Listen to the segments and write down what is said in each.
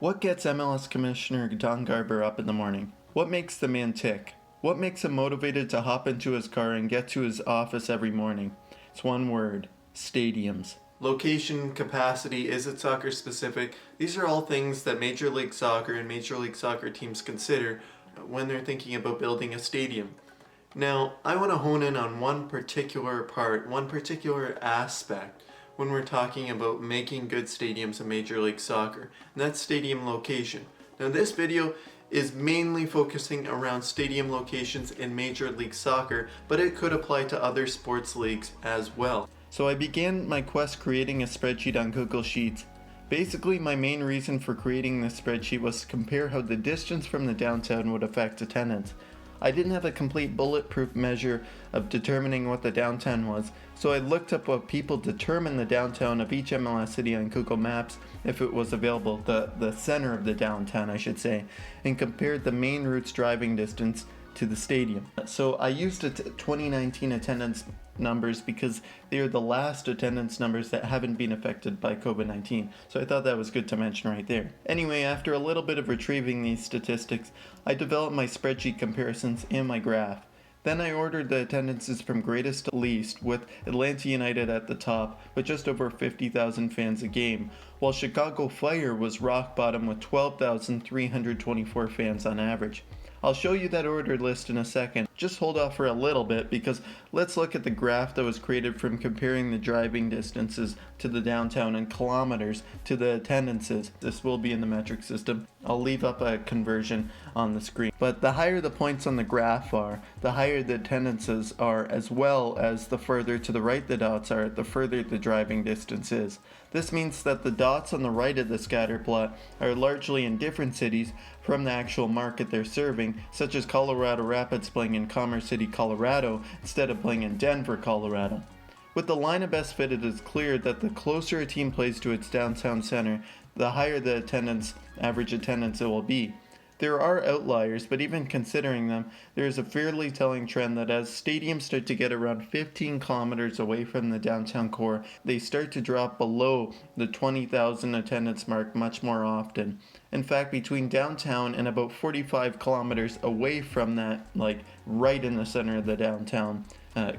What gets MLS Commissioner Don Garber up in the morning? What makes the man tick? What makes him motivated to hop into his car and get to his office every morning? It's one word: stadiums. Location, capacity, is it soccer specific? These are all things that Major League Soccer and Major League Soccer teams consider when they're thinking about building a stadium. Now, I want to hone in on one particular part, one particular aspect when we're talking about making good stadiums in Major League Soccer, and that's stadium location. Now, this video is mainly focusing around stadium locations in Major League Soccer, but it could apply to other sports leagues as well. So I began my quest creating a spreadsheet on Google Sheets. Basically, my main reason for creating this spreadsheet was to compare how the distance from the downtown would affect attendance. I didn't have a complete bulletproof measure of determining what the downtown was, so I looked up what people determine the downtown of each MLS city on Google Maps, if it was available, the center of the downtown I should say, and compared the main route's driving distance to the stadium. So I used 2019 attendance numbers because they are the last attendance numbers that haven't been affected by COVID-19. So I thought that was good to mention right there. Anyway, after a little bit of retrieving these statistics, I developed my spreadsheet comparisons and my graph. Then I ordered the attendances from greatest to least, with Atlanta United at the top with just over 50,000 fans a game, while Chicago Fire was rock bottom with 12,324 fans on average. I'll show you that ordered list in a second. Just hold off for a little bit because let's look at the graph that was created from comparing the driving distances to the downtown and kilometers to the attendances. This will be in the metric system. I'll leave up a conversion on the screen. But the higher the points on the graph are, the higher the attendances are, as well as the further to the right the dots are, the further the driving distance is. This means that the dots on the right of the scatter plot are largely in different cities from the actual market they're serving, such as Colorado Rapids playing in Commerce City, Colorado, instead of playing in Denver, Colorado. With the line of best fit, it is clear that the closer a team plays to its downtown center, the higher the average attendance it will be. There are outliers, but even considering them, there is a fairly telling trend that as stadiums start to get around 15 kilometers away from the downtown core, they start to drop below the 20,000 attendance mark much more often. In fact, between downtown and about 45 kilometers away from that, like right in the center of the downtown,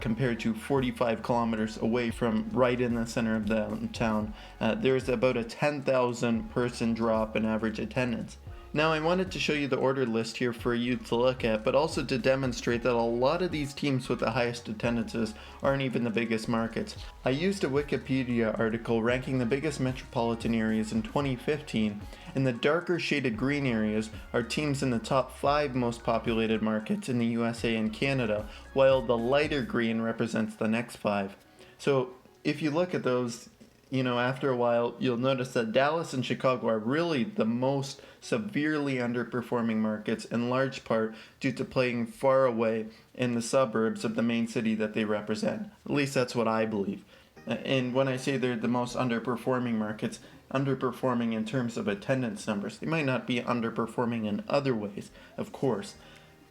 compared to 45 kilometers away from right in the center of the downtown, there's about a 10,000 person drop in average attendance. Now, I wanted to show you the order list here for you to look at, but also to demonstrate that a lot of these teams with the highest attendances aren't even the biggest markets. I used a Wikipedia article ranking the biggest metropolitan areas in 2015, and the darker shaded green areas are teams in the top 5 most populated markets in the USA and Canada, while the lighter green represents the next 5. So if you look at those, after a while, you'll notice that Dallas and Chicago are really the most severely underperforming markets, in large part due to playing far away in the suburbs of the main city that they represent. At least that's what I believe. And when I say they're the most underperforming markets, underperforming in terms of attendance numbers. They might not be underperforming in other ways, of course.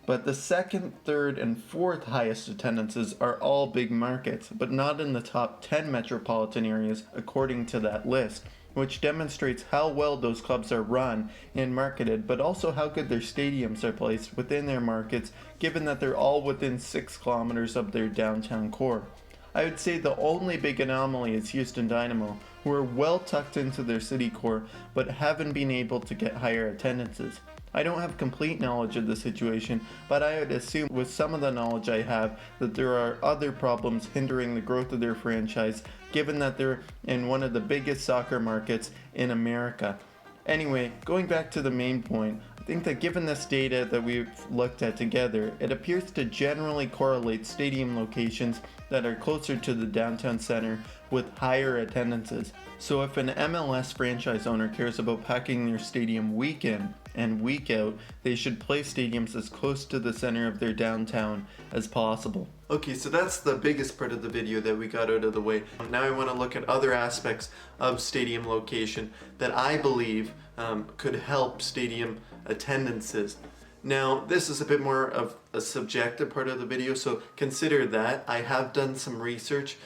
But the second, third, and fourth highest attendances are all big markets, but not in the top 10 metropolitan areas according to that list, which demonstrates how well those clubs are run and marketed, but also how good their stadiums are placed within their markets, given that they're all within 6 kilometers of their downtown core. I would say the only big anomaly is Houston Dynamo, who are well tucked into their city core, but haven't been able to get higher attendances. I don't have complete knowledge of the situation, but I would assume with some of the knowledge I have that there are other problems hindering the growth of their franchise, given that they're in one of the biggest soccer markets in America. Anyway, going back to the main point, I think that given this data that we've looked at together, it appears to generally correlate stadium locations that are closer to the downtown center with higher attendances. So if an MLS franchise owner cares about packing their stadium week in and week out, they should place stadiums as close to the center of their downtown as possible. Okay, so that's the biggest part of the video that we got out of the way. Now I want to look at other aspects of stadium location that I believe could help stadium attendances. Now, this is a bit more of a subjective part of the video, so consider that. I have done some research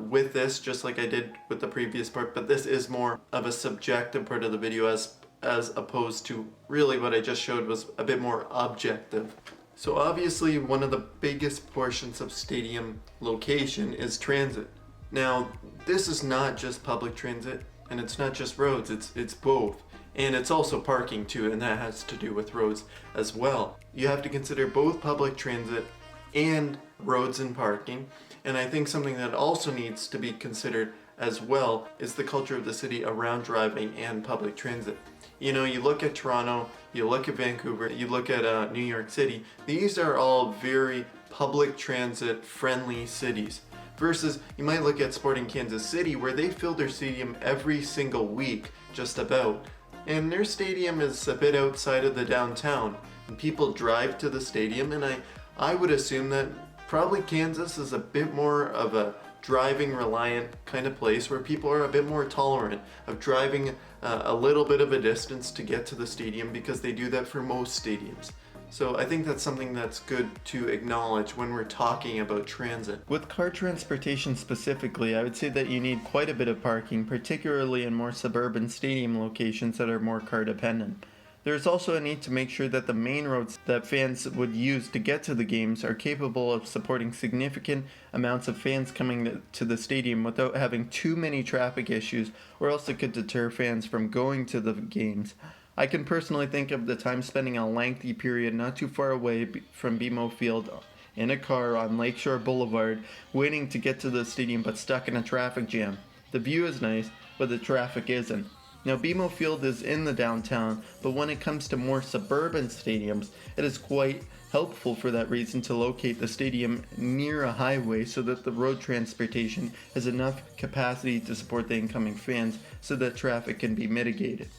with this, just like I did with the previous part, but this is more of a subjective part of the video as as opposed to really what I just showed was a bit more objective. So obviously one of the biggest portions of stadium location is transit. Now, this is not just public transit, and it's not just roads, it's both. And it's also parking too, and that has to do with roads as well. You have to consider both public transit and roads and parking. And I think something that also needs to be considered as well is the culture of the city around driving and public transit. You know, you look at Toronto, you look at Vancouver, you look at New York City. These are all very public transit friendly cities. Versus you might look at Sporting Kansas City, where they fill their stadium every single week, just about. And their stadium is a bit outside of the downtown. And people drive to the stadium, and I would assume that probably Kansas is a bit more of a driving reliant kind of place where people are a bit more tolerant of driving a little bit of a distance to get to the stadium, because they do that for most stadiums. So I think that's something that's good to acknowledge when we're talking about transit. With car transportation specifically, I would say that you need quite a bit of parking, particularly in more suburban stadium locations that are more car dependent. There's also a need to make sure that the main roads that fans would use to get to the games are capable of supporting significant amounts of fans coming to the stadium without having too many traffic issues, or else it could deter fans from going to the games. I can personally think of the time spending a lengthy period not too far away from BMO Field in a car on Lakeshore Boulevard, waiting to get to the stadium but stuck in a traffic jam. The view is nice, but the traffic isn't. Now, BMO Field is in the downtown, but when it comes to more suburban stadiums, it is quite helpful for that reason to locate the stadium near a highway so that the road transportation has enough capacity to support the incoming fans so that traffic can be mitigated.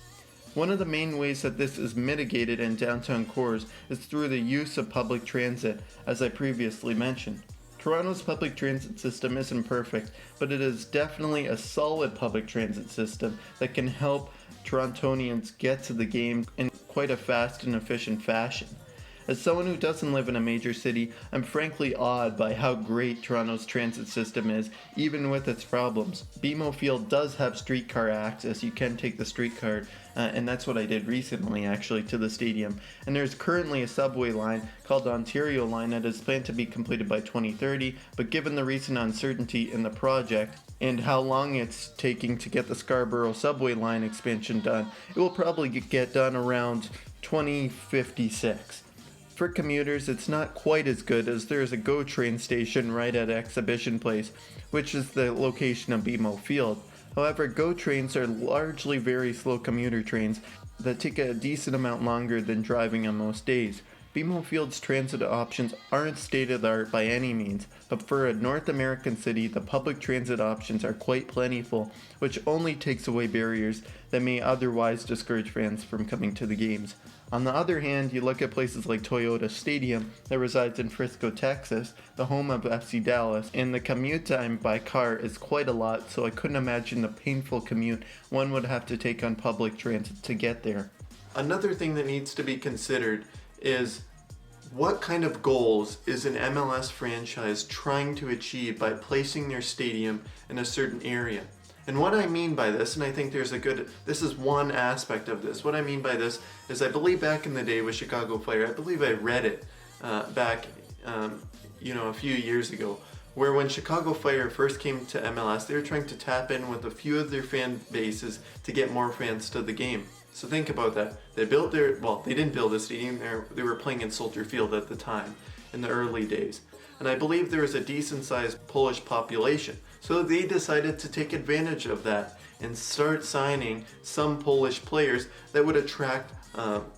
One of the main ways that this is mitigated in downtown cores is through the use of public transit, as I previously mentioned. Toronto's public transit system isn't perfect, but it is definitely a solid public transit system that can help Torontonians get to the game in quite a fast and efficient fashion. As someone who doesn't live in a major city, I'm frankly awed by how great Toronto's transit system is, even with its problems. BMO Field does have streetcar access. You can take the streetcar, and that's what I did recently actually, to the stadium. And there's currently a subway line called the Ontario Line that is planned to be completed by 2030, but given the recent uncertainty in the project and how long it's taking to get the Scarborough subway line expansion done, it will probably get done around 2056. For commuters, it's not quite as good, as there is a GO train station right at Exhibition Place, which is the location of BMO Field. However, GO trains are largely very slow commuter trains that take a decent amount longer than driving on most days. BMO Field's transit options aren't state-of-the-art by any means, but for a North American city, the public transit options are quite plentiful, which only takes away barriers that may otherwise discourage fans from coming to the games. On the other hand, you look at places like Toyota Stadium that resides in Frisco, Texas, the home of FC Dallas, and the commute time by car is quite a lot, so I couldn't imagine the painful commute one would have to take on public transit to get there. Another thing that needs to be considered is what kind of goals is an MLS franchise trying to achieve by placing their stadium in a certain area? And what I mean by this, and I think this is one aspect of this. What I mean by this is, I believe back in the day with Chicago Fire, I believe I read it back, a few years ago, where when Chicago Fire first came to MLS, they were trying to tap in with a few of their fan bases to get more fans to the game. So think about that. They didn't build a stadium, they were playing in Soldier Field at the time, in the early days. And I believe there was a decent sized Polish population. So they decided to take advantage of that and start signing some Polish players that would attract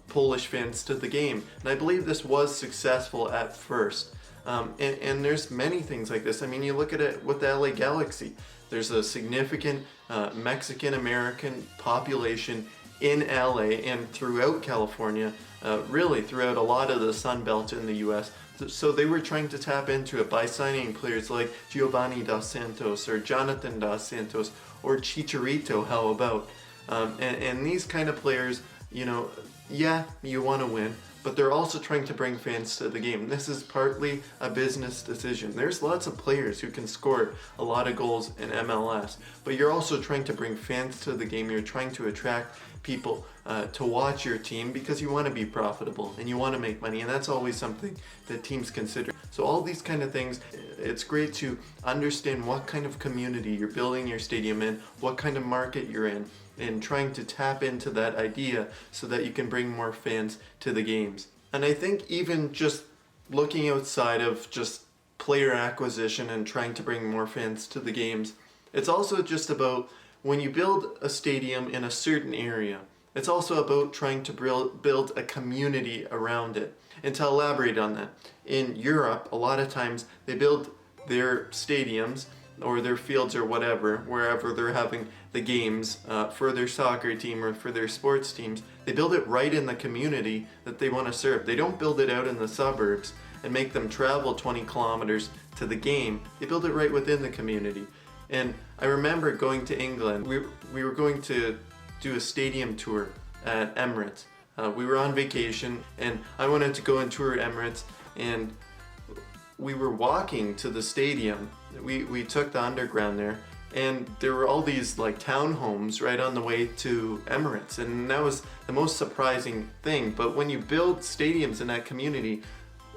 Polish fans to the game. And I believe this was successful at first. And there's many things like this. I mean, you look at it with the LA Galaxy. There's a significant Mexican-American population in LA and throughout California, really throughout a lot of the Sun Belt in the US. So they were trying to tap into it by signing players like Giovanni Dos Santos or Jonathan Dos Santos or Chicharito, how about? And these kind of players, Yeah, you want to win, but they're also trying to bring fans to the game. This is partly a business decision. There's lots of players who can score a lot of goals in MLS, but you're also trying to bring fans to the game. You're trying to attract people to watch your team because you want to be profitable and you want to make money, and that's always something that teams consider. So all these kind of things, it's great to understand what kind of community you're building your stadium in, what kind of market you're in, and trying to tap into that idea so that you can bring more fans to the games. And I think even just looking outside of just player acquisition and trying to bring more fans to the games, it's also just about when you build a stadium in a certain area, it's also about trying to build a community around it. And to elaborate on that, in Europe, a lot of times they build their stadiums or their fields or whatever, wherever they're having the games for their soccer team or for their sports teams, they build it right in the community that they want to serve. They don't build it out in the suburbs and make them travel 20 kilometers to the game. They build it right within the community. And I remember going to England, we were going to do a stadium tour at Emirates. We were on vacation and I wanted to go and tour Emirates, and we were walking to the stadium. We took the underground there, and there were all these like townhomes right on the way to Emirates, and that was the most surprising thing. But when you build stadiums in that community,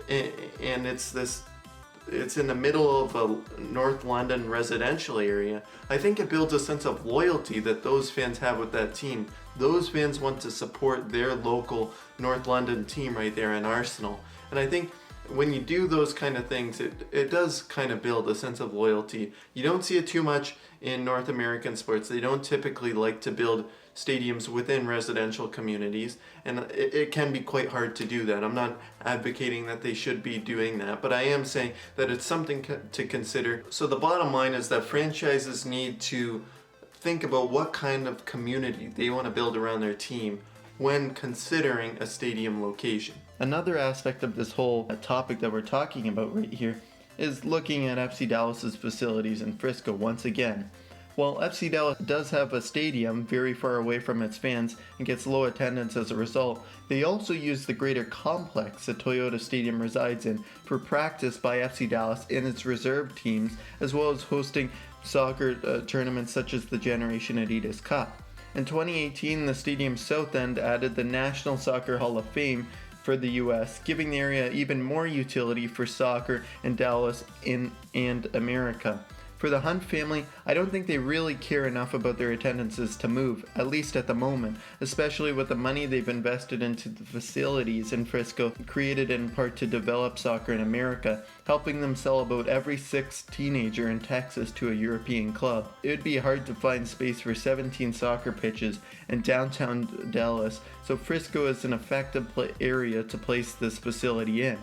and it's in the middle of a North London residential area, I think it builds a sense of loyalty that those fans have with that team. Those fans want to support their local North London team right there in Arsenal. And I think when you do those kind of things, it does kind of build a sense of loyalty. You don't see it too much in North American sports. They don't typically like to build stadiums within residential communities, and it can be quite hard to do that. I'm not advocating that they should be doing that, but I am saying that it's something to consider. So the bottom line is that franchises need to think about what kind of community they want to build around their team when considering a stadium location. Another aspect of this whole topic that we're talking about right here is looking at FC Dallas's facilities in Frisco once again. While FC Dallas does have a stadium very far away from its fans and gets low attendance as a result, they also use the greater complex that Toyota Stadium resides in for practice by FC Dallas and its reserve teams, as well as hosting soccer tournaments such as the Generation Adidas Cup. In 2018, the stadium's south end added the National Soccer Hall of Fame for the US, giving the area even more utility for soccer in Dallas and America. For the Hunt family, I don't think they really care enough about their attendances to move, at least at the moment, especially with the money they've invested into the facilities in Frisco, created in part to develop soccer in America, helping them sell about every sixth teenager in Texas to a European club. It would be hard to find space for 17 soccer pitches in downtown Dallas, so Frisco is an effective area to place this facility in.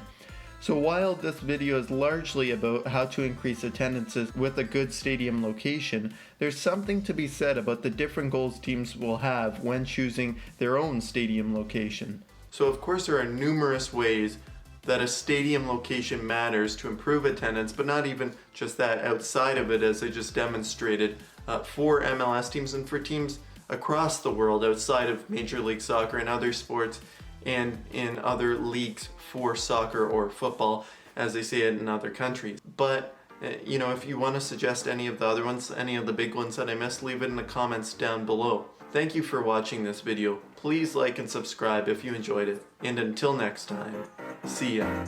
So while this video is largely about how to increase attendances with a good stadium location, there's something to be said about the different goals teams will have when choosing their own stadium location. So of course there are numerous ways that a stadium location matters to improve attendance, but not even just that, outside of it, as I just demonstrated, for MLS teams and for teams across the world outside of Major League Soccer and other sports and in other leagues for soccer or football, as they say it in other countries. But if you want to suggest any of the other ones, any of the big ones that I missed, leave it in the comments down below. Thank you for watching this video. Please like and subscribe if you enjoyed it. And until next time, see ya.